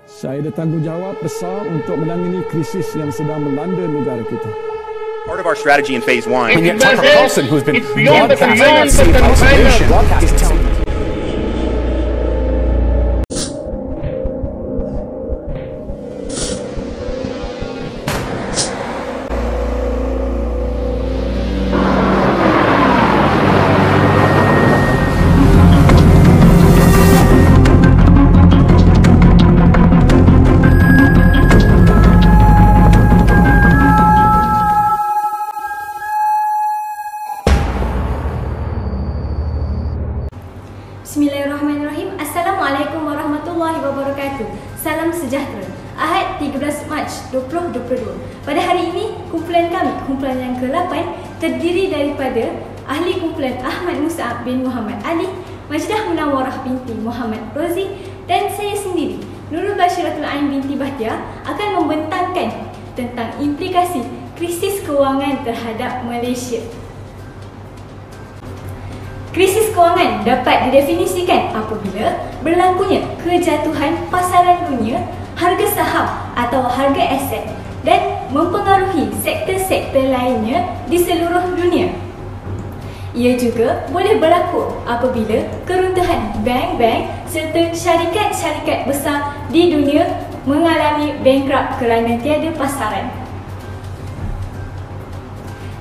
Saya ada tanggungjawab besar untuk menangani krisis yang sedang melanda negara kita. Part of our strategy in phase one. And yet Tucker Carlson, who's been broadcasting Is telling me. Bismillahirrahmanirrahim. Assalamualaikum warahmatullahi wabarakatuh. Salam sejahtera. Ahad 13 Mac 2022. Pada hari ini, kumpulan kami, kumpulan yang ke-8, terdiri daripada ahli kumpulan Ahmad Mus'ab bin Muhammad Ali, Majdah Munawwarah binti Muhammad Rozi, dan saya sendiri, Nurul Bashiratul Ain binti Bahtiar, akan membentangkan tentang implikasi krisis kewangan terhadap Malaysia. Krisis kewangan dapat didefinisikan apabila berlakunya kejatuhan pasaran dunia, harga saham atau harga aset dan mempengaruhi sektor-sektor lainnya di seluruh dunia. Ia juga boleh berlaku apabila keruntuhan bank-bank serta syarikat-syarikat besar di dunia mengalami bankrupt kerana tiada pasaran.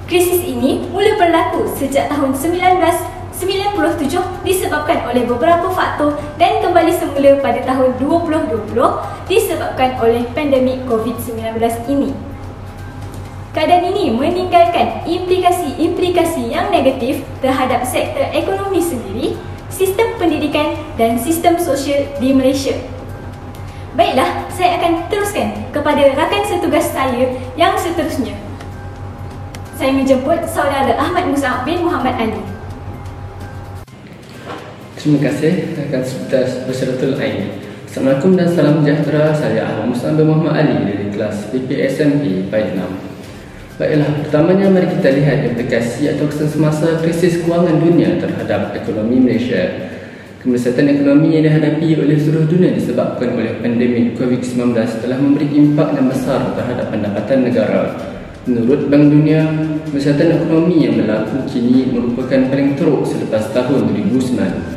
Krisis ini mula berlaku sejak tahun 1997 disebabkan oleh beberapa faktor dan kembali semula pada tahun 2020 disebabkan oleh pandemik COVID-19 ini. Keadaan ini meninggalkan implikasi-implikasi yang negatif terhadap sektor ekonomi sendiri, sistem pendidikan dan sistem sosial di Malaysia. Baiklah, saya akan teruskan kepada rakan setugas saya yang seterusnya. Saya menjemput saudara Ahmad Mus'ab bin Muhammad Ali. Terima kasih rakan setugas Bashiratul Ain. Assalamualaikum dan salam sejahtera. Saya Ahmad Mus'ab bin Muhammad Ali dari kelas PPSMP Baik 6. Baiklah, pertamanya mari kita lihat implikasi atau kesan semasa krisis kewangan dunia terhadap ekonomi Malaysia. Kemerosotan ekonomi yang dihadapi oleh seluruh dunia disebabkan oleh pandemik COVID-19 telah memberi impak yang besar terhadap pendapatan negara. Menurut Bank Dunia, kemerosotan ekonomi yang berlaku kini merupakan paling teruk selepas tahun 2009.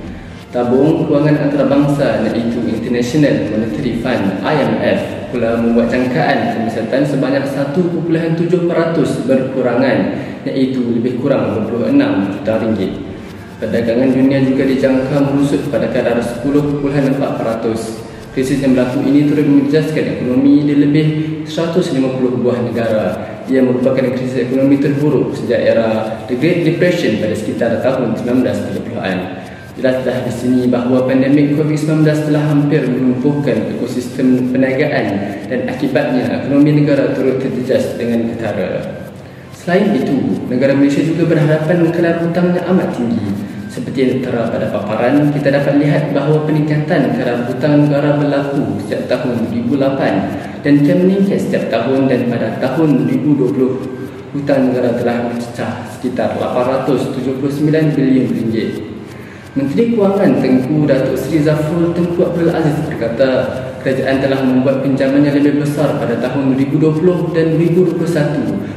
Tabung kewangan antarabangsa iaitu International Monetary Fund (IMF) pula membuat jangkaan kemerosotan sebanyak 1.7% berkurangan, iaitu lebih kurang 26 juta ringgit. Perdagangan dunia juga dijangka merosot pada kadar 10.4%. Krisis yang berlaku ini turut menjejaskan ekonomi di lebih 150 buah negara. Ia merupakan krisis ekonomi terburuk sejak era The Great Depression pada sekitar tahun 1930-an. Jelaslah di sini bahawa pandemik COVID-19 telah hampir melumpuhkan ekosistem perniagaan dan akibatnya ekonomi negara turut terjejas dengan ketara. Selain itu, negara Malaysia juga berhadapan dengan kadar hutang yang amat tinggi. Seperti yang tertera pada paparan, kita dapat lihat bahawa peningkatan kadar hutang negara berlaku sejak tahun 2008 dan kian meningkat setiap tahun, dan pada tahun 2020 hutang negara telah mencecah sekitar 879 bilion ringgit. Menteri Kewangan Tengku Datuk Seri Zafrul Tengku Abdul Aziz berkata kerajaan telah membuat pinjaman yang lebih besar pada tahun 2020 dan 2021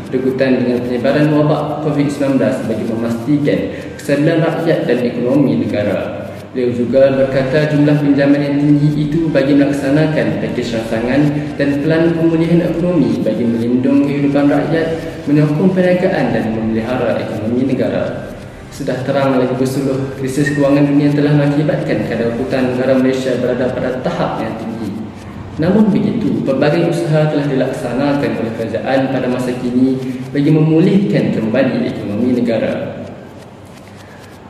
berikutan dengan penyebaran wabak COVID-19 bagi memastikan kestabilan rakyat dan ekonomi negara. Beliau juga berkata jumlah pinjaman yang tinggi itu bagi melaksanakan pakej rangsangan dan pelan pemulihan ekonomi bagi melindungi kehidupan rakyat, menyokong perniagaan dan memelihara ekonomi negara. Sudah terang lagi bersuluh, krisis kewangan dunia telah mengakibatkan kadar hutang negara Malaysia berada pada tahap yang tinggi. Namun begitu, pelbagai usaha telah dilaksanakan oleh kerajaan pada masa kini bagi memulihkan kembali ekonomi negara.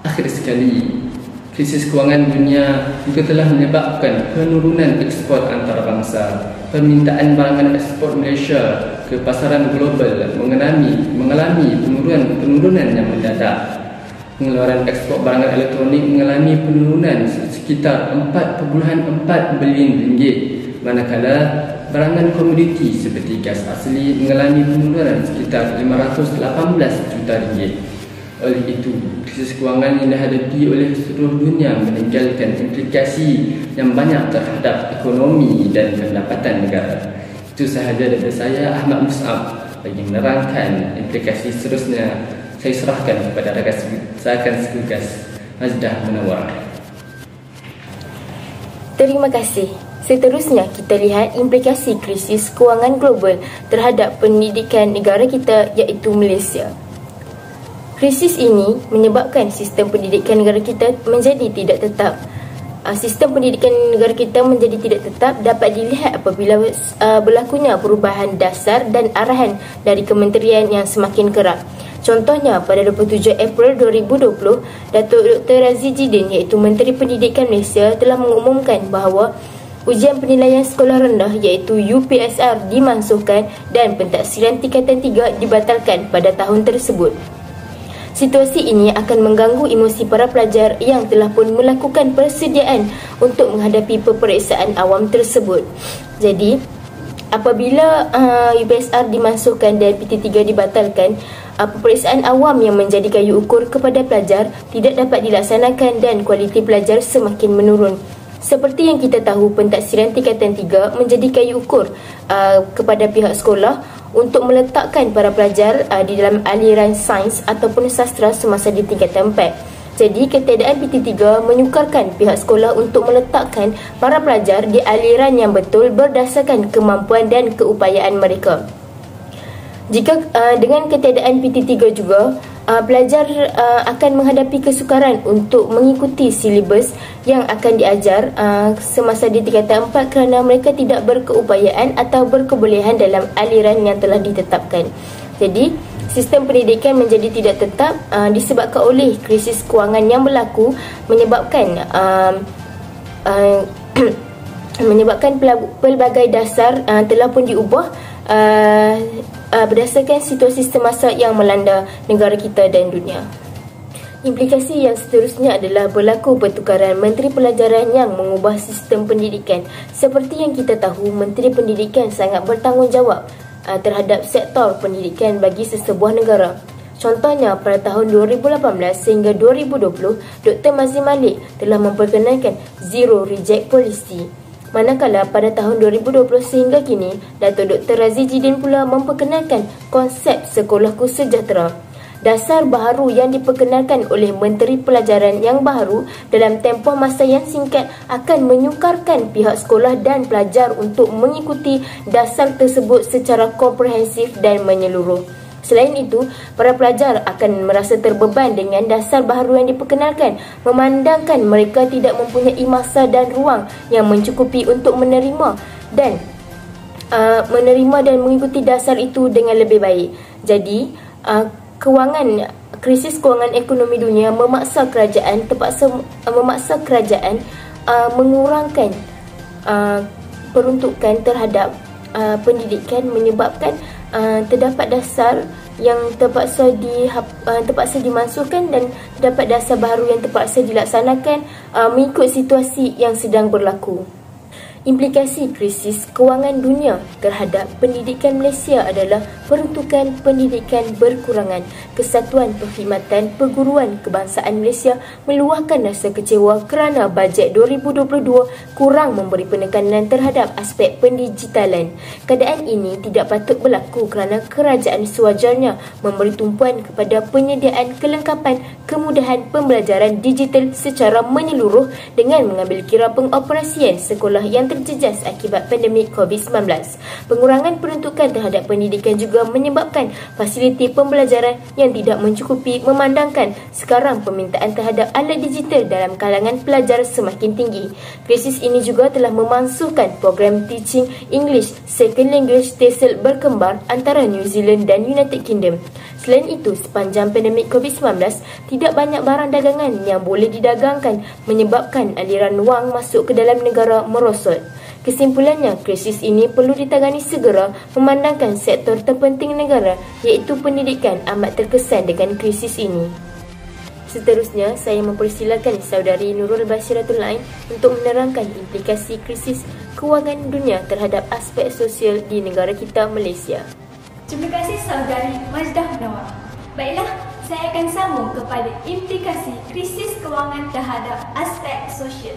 Akhir sekali, krisis kewangan dunia juga telah menyebabkan penurunan ekspor antarabangsa. Permintaan barangan ekspor Malaysia ke pasaran global mengalami penurunan yang mendadak. Pengeluaran ekspor barangan elektronik mengalami penurunan sekitar 4.4 bilion ringgit, manakala barangan komoditi seperti gas asli mengalami penurunan sekitar 518 juta ringgit. Oleh itu, krisis kewangan yang dihadapi oleh seluruh dunia meninggalkan implikasi yang banyak terhadap ekonomi dan pendapatan negara. Itu sahaja daripada saya, Ahmad Mus'ab. Bagi menerangkan implikasi seterusnya, saya serahkan kepada rakan setugas Mazdah Munawwarah. Terima kasih. Seterusnya kita lihat implikasi krisis kewangan global terhadap pendidikan negara kita, iaitu Malaysia. Krisis ini menyebabkan sistem pendidikan negara kita menjadi tidak tetap. Sistem pendidikan negara kita menjadi tidak tetap dapat dilihat apabila berlakunya perubahan dasar dan arahan dari kementerian yang semakin kerap. Contohnya, pada 27 April 2020, Datuk Dr. Razzie Jidin, iaitu Menteri Pendidikan Malaysia, telah mengumumkan bahawa ujian penilaian sekolah rendah iaitu UPSR dimansuhkan dan pentaksiran tingkatan 3 dibatalkan pada tahun tersebut. Situasi ini akan mengganggu emosi para pelajar yang telah pun melakukan persediaan untuk menghadapi peperiksaan awam tersebut. Jadi, apabila UPSR dimansuhkan dan PT3 dibatalkan, peperiksaan awam yang menjadi kayu ukur kepada pelajar tidak dapat dilaksanakan dan kualiti pelajar semakin menurun. Seperti yang kita tahu, pentaksiran tingkatan 3 menjadi kayu ukur kepada pihak sekolah untuk meletakkan para pelajar di dalam aliran sains ataupun sastra semasa di tingkatan 4. Jadi, ketiadaan PT3 menyukarkan pihak sekolah untuk meletakkan para pelajar di aliran yang betul berdasarkan kemampuan dan keupayaan mereka. Jika dengan ketiadaan PT3 juga, pelajar akan menghadapi kesukaran untuk mengikuti silibus yang akan diajar semasa di tingkatan 4 kerana mereka tidak berkeupayaan atau berkebolehan dalam aliran yang telah ditetapkan. Jadi, sistem pendidikan menjadi tidak tetap disebabkan oleh krisis kewangan yang berlaku, menyebabkan pelbagai dasar telah pun diubah berdasarkan situasi semasa yang melanda negara kita dan dunia. Implikasi yang seterusnya adalah berlaku pertukaran Menteri Pelajaran yang mengubah sistem pendidikan. Seperti yang kita tahu, Menteri Pendidikan sangat bertanggungjawab terhadap sektor pendidikan bagi sesebuah negara. Contohnya, pada tahun 2018 sehingga 2020, Dr. Mazli Malik telah memperkenalkan Zero Reject Policy. Manakala pada tahun 2020 sehingga kini, Datuk Dr. Razzie Jidin pula memperkenalkan konsep Sekolahku Sejahtera. Dasar baharu yang diperkenalkan oleh Menteri Pelajaran yang baharu dalam tempoh masa yang singkat akan menyukarkan pihak sekolah dan pelajar untuk mengikuti dasar tersebut secara komprehensif dan menyeluruh. Selain itu, para pelajar akan merasa terbeban dengan dasar baharu yang diperkenalkan, memandangkan mereka tidak mempunyai masa dan ruang yang mencukupi untuk menerima dan mengikuti dasar itu dengan lebih baik. Jadi, krisis kewangan ekonomi dunia memaksa kerajaan mengurangkan peruntukan terhadap pendidikan, menyebabkan terdapat dasar yang terpaksa dimansuhkan dan terdapat dasar baru yang terpaksa dilaksanakan mengikut situasi yang sedang berlaku. Implikasi krisis kewangan dunia terhadap pendidikan Malaysia adalah peruntukan pendidikan berkurangan. Kesatuan Perkhidmatan Perguruan Kebangsaan Malaysia meluahkan rasa kecewa kerana bajet 2022 kurang memberi penekanan terhadap aspek pendigitalan. Keadaan ini tidak patut berlaku kerana kerajaan sewajarnya memberi tumpuan kepada penyediaan kelengkapan kemudahan pembelajaran digital secara menyeluruh dengan mengambil kira pengoperasian sekolah yang terjejas akibat pandemik COVID-19. Pengurangan peruntukan terhadap pendidikan juga menyebabkan fasiliti pembelajaran yang tidak mencukupi, memandangkan sekarang permintaan terhadap alat digital dalam kalangan pelajar semakin tinggi. Krisis ini juga telah memansuhkan program Teaching English Second Language TESOL berkembar antara New Zealand dan United Kingdom. Selain itu, sepanjang pandemik COVID-19, tidak banyak barang dagangan yang boleh didagangkan, menyebabkan aliran wang masuk ke dalam negara merosot. Kesimpulannya, krisis ini perlu ditangani segera, memandangkan sektor terpenting negara iaitu pendidikan amat terkesan dengan krisis ini. Seterusnya, saya mempersilakan saudari Nurul Bashiratul Ain untuk menerangkan implikasi krisis kewangan dunia terhadap aspek sosial di negara kita, Malaysia. Terima kasih saudari Mazdah Munawwarah. Baiklah, saya akan sambung kepada implikasi krisis kewangan terhadap aspek sosial.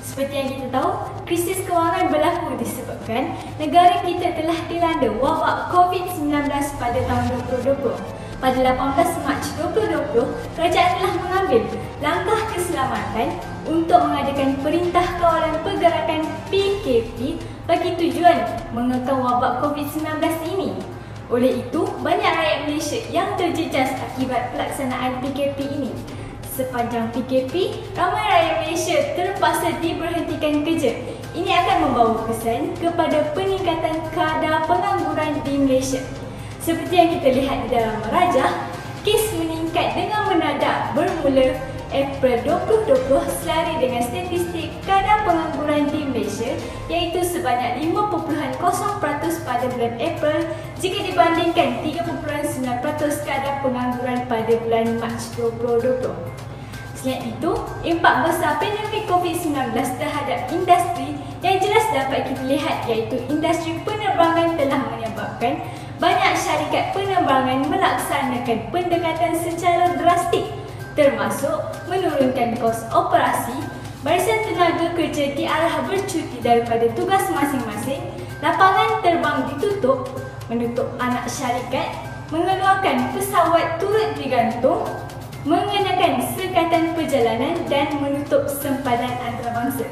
Seperti yang kita tahu, krisis kewangan berlaku disebabkan negara kita telah dilanda wabak COVID-19 pada tahun 2020. Pada 18 Mac 2020, kerajaan telah mengambil langkah keselamatan untuk mengadakan Perintah Kawalan Pergerakan PKP bagi tujuan mengekang wabak COVID-19 ini. Oleh itu, banyak rakyat Malaysia yang terjejas akibat pelaksanaan PKP ini. Sepanjang PKP, ramai rakyat Malaysia terpaksa diberhentikan kerja. Ini akan membawa kesan kepada peningkatan kadar pengangguran di Malaysia. Seperti yang kita lihat di dalam merajah, kes meningkat dengan menadak bermula April 2020 selari dengan statistik kadar pengangguran di Malaysia iaitu sebanyak 5.0% pada bulan April jika dibandingkan 3.9% kadar pengangguran pada bulan Mac 2020. Selain itu, impak besar pandemik COVID-19 terhadap industri yang jelas dapat kita lihat iaitu industri penerbangan telah menyebabkan banyak syarikat penerbangan melaksanakan pendekatan secara drastik termasuk menurunkan kos operasi, barisan tenaga kerja diarah bercuti daripada tugas masing-masing, lapangan terbang ditutup, menutup anak syarikat, mengeluarkan pesawat turut digantung, mengenakan sekatan perjalanan dan menutup sempadan antarabangsa.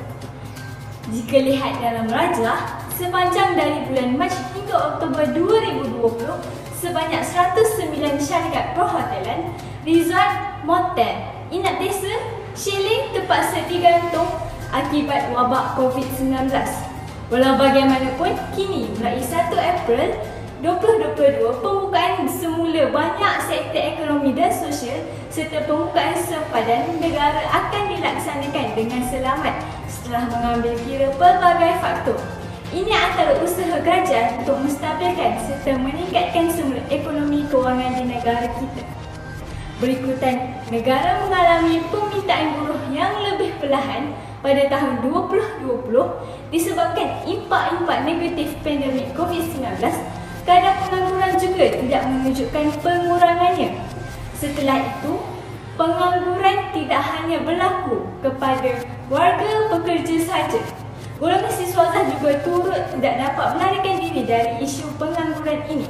Jika lihat dalam rajah, sepanjang dari bulan Mac hingga Oktober 2020, sebanyak 109 syarikat perhotelan, resort, motel, inap desa, chalet terpaksa digantung akibat wabak COVID-19. Walau bagaimanapun, kini mulai 1 April 2022, pembukaan semula banyak sektor ekonomi dan sosial serta pembukaan sempadan negara akan dilaksanakan dengan selamat setelah mengambil kira pelbagai faktor. Ini antara usaha kerajaan untuk menstabilkan serta meningkatkan semula ekonomi kewangan di negara kita. Berikutan, negara mengalami permintaan buruh yang lebih perlahan pada tahun 2020 disebabkan impak-impak negatif pandemik COVID-19. Kadar pengangguran juga tidak menunjukkan pengurangannya. Setelah itu, pengangguran tidak hanya berlaku kepada warga pekerja sahaja. Golongan siswazah juga turut tidak dapat melarikan diri dari isu pengangguran ini.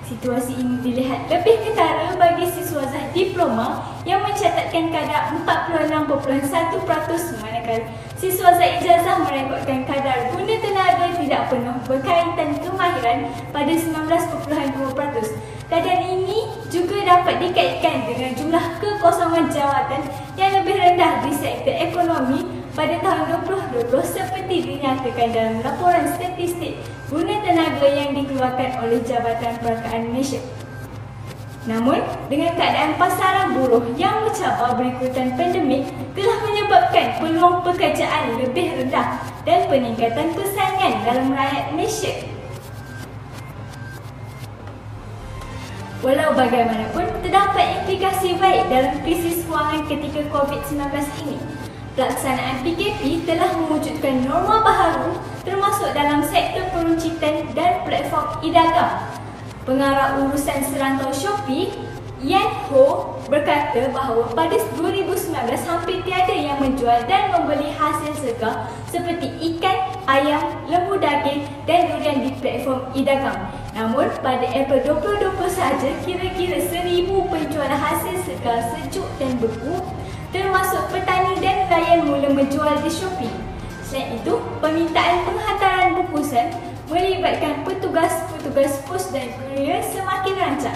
Situasi ini dilihat lebih ketara bagi siswazah diploma yang mencatatkan kadar 46.1%, manakala siswazah ijazah merekodkan kadar guna tenaga tidak penuh berkaitan kemahiran pada 19.2%. Kadar ini juga dapat dikaitkan dengan jumlah kekosongan jawatan yang lebih rendah di sektor ekonomi pada tahun 2020 seperti dinyatakan dalam laporan statistik guna tenaga yang dikeluarkan oleh Jabatan Perakaan Malaysia. Namun, dengan keadaan pasaran buruh yang mencabar berikutan pandemik telah menyebabkan peluang pekerjaan lebih rendah dan peningkatan persaingan dalam rakyat Malaysia. Walau bagaimanapun, terdapat implikasi baik dalam krisis kewangan ketika COVID-19 ini. Pelaksanaan PKP telah mewujudkan norma baharu termasuk dalam sektor peruncitan dan platform e-dagang. Pengarah urusan serantau Shopee, Yan Ho, berkata bahawa pada 2019 hampir tiada yang menjual dan membeli hasil segar seperti ikan, ayam, lembu daging dan durian di platform e-dagang. Namun, pada April 2020 sahaja, kira-kira 1,000 penjual hasil segar sejuk dan beku termasuk petani dan nelayan mula menjual di Shopee. Selain itu, permintaan penghantaran bungkusan melibatkan petugas pos dan kurier semakin rancak.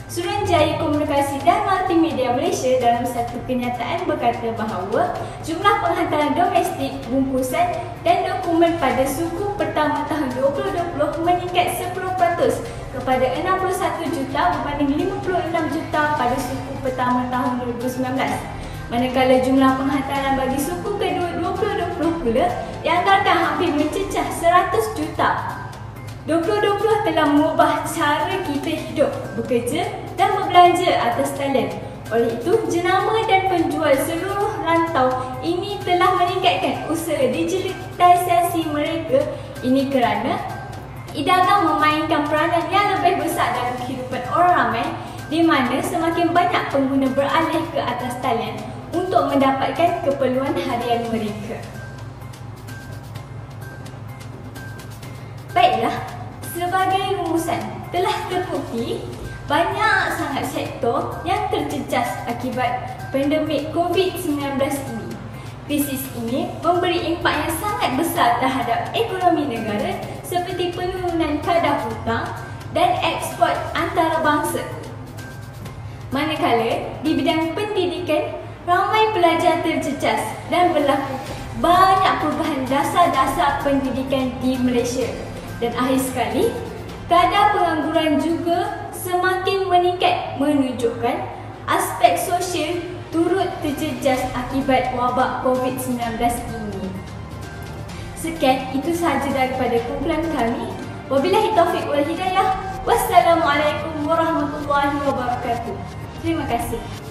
Suruhanjaya Komunikasi dan Multimedia Malaysia dalam satu kenyataan berkata bahawa jumlah penghantaran domestik, bungkusan dan dokumen pada suku pertama tahun 2020 meningkat 10% kepada 61 juta berbanding 56 juta pada suku pertama tahun 2019. Manakala jumlah penghantaran bagi suku kedua 2020 pula dianggarkan hampir mencecah 100 juta. 2020 telah mengubah cara kita hidup, bekerja dan berbelanja atas talian. Oleh itu, jenama dan penjual seluruh rantau ini telah meningkatkan usaha digitalisasi mereka. Ini kerana e-dagang memainkan peranan yang lebih besar dalam kehidupan orang ramai di mana semakin banyak pengguna beralih ke atas talian untuk mendapatkan keperluan harian mereka. Baiklah, sebagai rumusan, telah terbukti banyak sangat sektor yang terjejas akibat pandemik COVID-19 ini. Krisis ini memberi impak yang sangat besar terhadap ekonomi negara seperti penurunan kadar hutang dan ekspor antarabangsa. Manakala di bidang pendidikan, ramai pelajar terjejas dan berlaku banyak perubahan dasar-dasar pendidikan di Malaysia. Dan akhir sekali, kadar pengangguran juga semakin meningkat, menunjukkan aspek sosial turut terjejas akibat wabak COVID-19 ini. Sekian, itu sahaja daripada kumpulan kami. Wabillahi taufiq wal hidayah. Wassalamualaikum warahmatullahi wabarakatuh. Terima kasih.